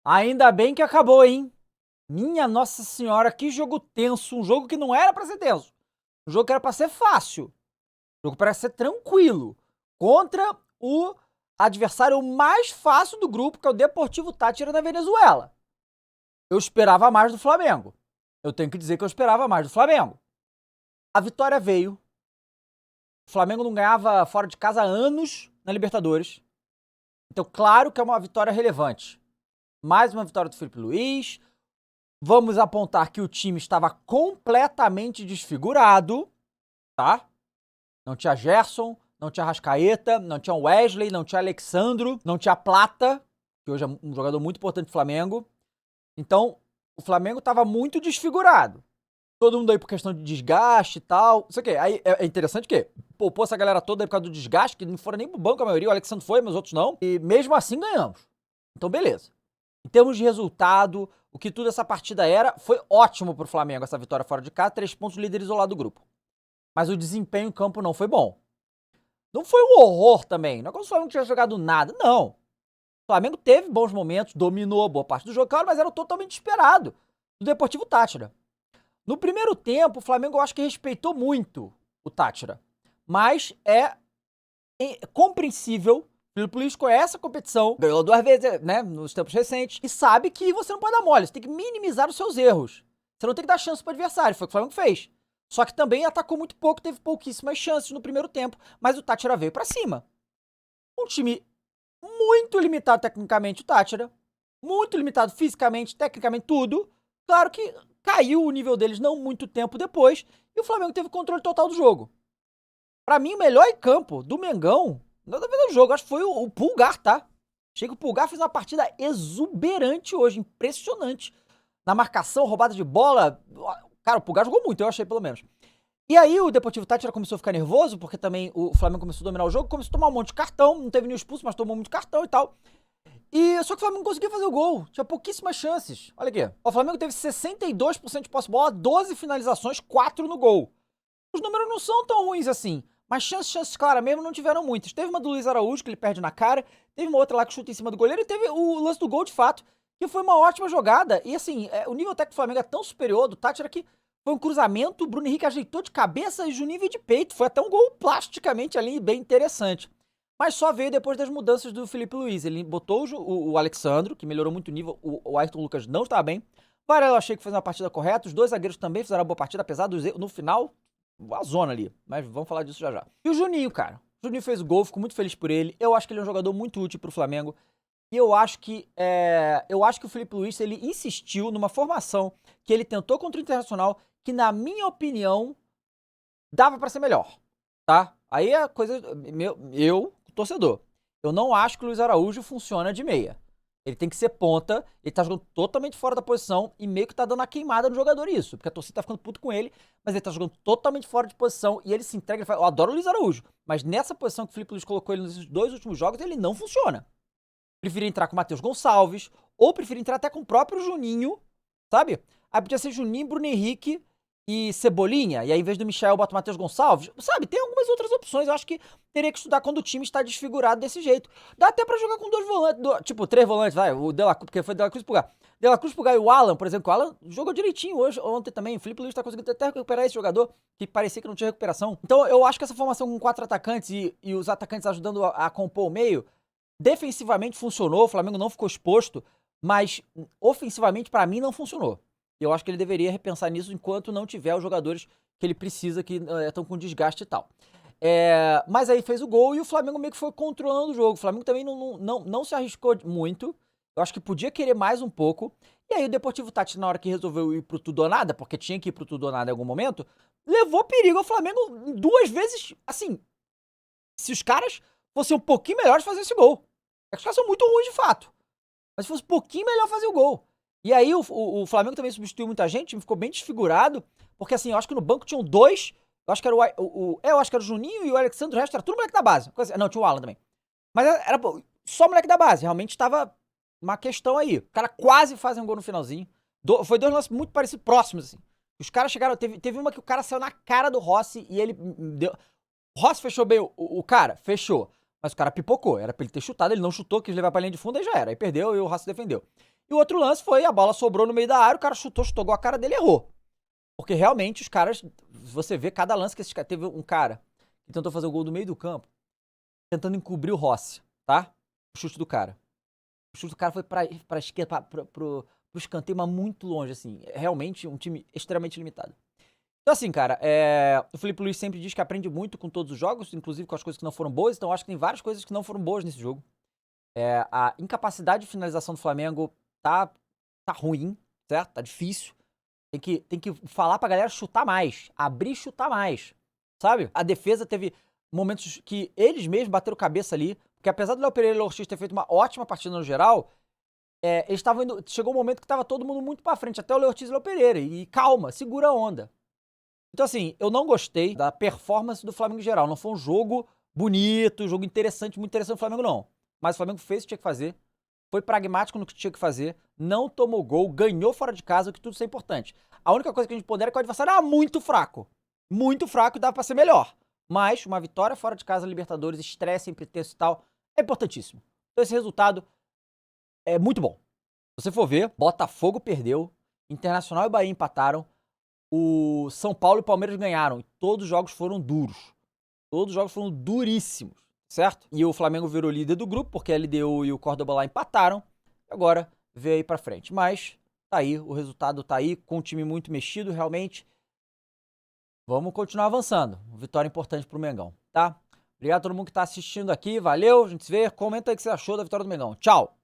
Ainda bem que acabou, hein? Minha Nossa Senhora, que jogo tenso. Um jogo que não era pra ser tenso. Um jogo que era pra ser fácil. Um jogo para ser tranquilo. Contra o adversário mais fácil do grupo, que é o Deportivo Táchira da Venezuela. Eu esperava mais do Flamengo. Eu tenho que dizer que eu esperava mais do Flamengo. A vitória veio. O Flamengo não ganhava fora de casa há anos na Libertadores. Então, claro que é uma vitória relevante. Mais uma vitória do Felipe Luiz. Vamos apontar que o time estava completamente desfigurado, tá? Não tinha Gerson, não tinha Rascaeta, não tinha Wesley, não tinha Alexandro, não tinha Plata, que hoje é um jogador muito importante do Flamengo. Então, o Flamengo estava muito desfigurado. Todo mundo aí por questão de desgaste e tal. Isso aqui, aí é interessante que poupou essa galera toda aí por causa do desgaste, que não foram nem pro banco a maioria, o Alexandre foi, mas os outros não. E mesmo assim ganhamos. Então, beleza. Em termos de resultado, o que tudo essa partida era, foi ótimo pro Flamengo essa vitória fora de casa, 3 pontos, líder isolado do grupo. Mas o desempenho em campo não foi bom. Não foi um horror também, não é como se o Flamengo tivesse jogado nada, não. O Flamengo teve bons momentos, dominou boa parte do jogo, claro, mas era totalmente esperado do Deportivo Táchira. No primeiro tempo, o Flamengo eu acho que respeitou muito o Táchira, mas é compreensível. O Felipe Luiz conhece a competição, ganhou 2 vezes, né, nos tempos recentes, e sabe que você não pode dar mole, você tem que minimizar os seus erros. Você não tem que dar chance pro adversário, foi o que o Flamengo fez. Só que também atacou muito pouco, teve pouquíssimas chances no primeiro tempo, mas o Táchira veio pra cima. Um time muito limitado tecnicamente, o Táchira, muito limitado fisicamente, tecnicamente, tudo. Claro que caiu o nível deles não muito tempo depois, e o Flamengo teve o controle total do jogo. Pra mim, o melhor em campo do Mengão, não da vez do jogo, acho que foi o Pulgar, tá? Achei que o Pulgar fez uma partida exuberante hoje, impressionante. Na marcação, roubada de bola. Cara, o Pulgar jogou muito, eu achei pelo menos. E aí o Deportivo Táchira começou a ficar nervoso, porque também o Flamengo começou a dominar o jogo, começou a tomar um monte de cartão, não teve nenhum expulso, mas tomou muito cartão e tal. E só que o Flamengo não conseguia fazer o gol, tinha pouquíssimas chances. Olha aqui, o Flamengo teve 62% de posse de bola, 12 finalizações, 4 no gol. Os números não são tão ruins assim. Mas chances, claras mesmo, não tiveram muitas. Teve uma do Luiz Araújo, que ele perde na cara. Teve uma outra lá que chuta em cima do goleiro. E teve o lance do gol, de fato, que foi uma ótima jogada. E assim, o nível técnico do Flamengo é tão superior do Tátira que foi um cruzamento. O Bruno Henrique ajeitou de cabeça e Juninho veio de peito. Foi até um gol plasticamente ali, bem interessante. Mas só veio depois das mudanças do Felipe Luiz. Ele botou o Alexandro, que melhorou muito o nível. O Ayrton Lucas não estava bem. Varela eu achei que fez uma partida correta. Os dois zagueiros também fizeram uma boa partida, apesar dos erros. No final, a zona ali, mas vamos falar disso já já. E o Juninho, cara. O Juninho fez o gol, fico muito feliz por ele. Eu acho que ele é um jogador muito útil pro Flamengo. E eu acho que o Felipe Luiz, ele insistiu numa formação que ele tentou contra o Internacional, que na minha opinião, dava pra ser melhor, tá? Aí é coisa, eu, torcedor. Eu não acho que o Luiz Araújo funciona de meia. Ele tem que ser ponta, ele tá jogando totalmente fora da posição e meio que tá dando uma queimada no jogador isso, porque a torcida tá ficando puto com ele, mas ele tá jogando totalmente fora de posição e ele se entrega, ele fala, eu adoro o Luiz Araújo, mas nessa posição que o Felipe Luiz colocou ele nos 2 últimos jogos, ele não funciona. Prefiro entrar com o Matheus Gonçalves, ou prefiro entrar até com o próprio Juninho, sabe? Aí podia ser Juninho, Bruno Henrique e Cebolinha, e aí em vez do Michel bota o Matheus Gonçalves, sabe? Tem algumas outras opções, eu acho que teria que estudar quando o time está desfigurado desse jeito. Dá até pra jogar com 2 volantes, tipo 3 volantes, vai, o De La Cruz, porque foi De La Cruz pro Gá. De La Cruz pro Gá e o Alan, por exemplo, o Alan jogou direitinho hoje, ontem também, o Felipe Luiz tá conseguindo até recuperar esse jogador, que parecia que não tinha recuperação. Então eu acho que essa formação com 4 atacantes e os atacantes ajudando a compor o meio, defensivamente funcionou, o Flamengo não ficou exposto, mas ofensivamente pra mim não funcionou. Eu acho que ele deveria repensar nisso enquanto não tiver os jogadores que ele precisa, que estão com desgaste e tal. Mas aí fez o gol e o Flamengo meio que foi controlando o jogo. O Flamengo também não se arriscou muito. Eu acho que podia querer mais um pouco. E aí o Deportivo Táchira, na hora que resolveu ir pro tudo ou nada, porque tinha que ir pro tudo ou nada em algum momento, levou perigo ao Flamengo 2 vezes, assim, se os caras fossem um pouquinho melhores fazer esse gol. É que os caras são muito ruins de fato. Mas se fosse um pouquinho melhor fazer o gol. E aí o Flamengo também substituiu muita gente, o time ficou bem desfigurado, porque assim, eu acho que no banco tinham 2, eu acho que era eu acho que era o Juninho e o Alexandre, o resto era tudo moleque da base. Não, tinha o Alan também. Mas era só moleque da base, realmente tava uma questão aí. O cara quase faz um gol no finalzinho. Foi 2 lances muito parecidos, próximos, assim. Os caras chegaram, teve uma que o cara saiu na cara do Rossi e ele deu... O Rossi fechou bem o cara? Fechou. Mas o cara pipocou, era pra ele ter chutado, ele não chutou, quis levar pra linha de fundo e já era. Aí perdeu e o Rossi defendeu. E o outro lance foi, a bola sobrou no meio da área, o cara chutou gol, a cara dele errou. Porque realmente os caras, você vê cada lance que esses caras, teve um cara que tentou fazer o gol do meio do campo, tentando encobrir o Rossi, tá? O chute do cara. O chute do cara foi pra esquerda, pro escanteio, mas muito longe, assim. É realmente um time extremamente limitado. Então, assim, cara, o Felipe Luiz sempre diz que aprende muito com todos os jogos, inclusive com as coisas que não foram boas, então eu acho que tem várias coisas que não foram boas nesse jogo. A incapacidade de finalização do Flamengo tá ruim, certo? Tá difícil. Tem que falar pra galera chutar mais, abrir e chutar mais, sabe? A defesa teve momentos que eles mesmos bateram cabeça ali, porque apesar do Léo Pereira e o Léo Ortiz ter feito uma ótima partida no geral, eles estavam indo. Chegou um momento que tava todo mundo muito pra frente, até o Léo Ortiz e o Léo Pereira. E calma, segura a onda. Então, assim, eu não gostei da performance do Flamengo em geral. Não foi um jogo bonito, um jogo interessante, muito interessante do Flamengo, não. Mas o Flamengo fez o que tinha que fazer, foi pragmático no que tinha que fazer, não tomou gol, ganhou fora de casa, o que tudo isso é importante. A única coisa que a gente pondera é que o adversário era muito fraco. Muito fraco e dava pra ser melhor. Mas uma vitória fora de casa, Libertadores, estresse sempre tenso e tal, é importantíssimo. Então esse resultado é muito bom. Se você for ver, Botafogo perdeu, Internacional e Bahia empataram, o São Paulo e o Palmeiras ganharam. E todos os jogos foram duros. Todos os jogos foram duríssimos, certo? E o Flamengo virou líder do grupo, porque a LDU e o Córdoba lá empataram. Agora veio aí pra frente. Mas tá aí, o resultado tá aí, com um time muito mexido, realmente. Vamos continuar avançando. Vitória importante pro Mengão, tá? Obrigado a todo mundo que tá assistindo aqui, valeu, a gente se vê. Comenta aí o que você achou da vitória do Mengão. Tchau!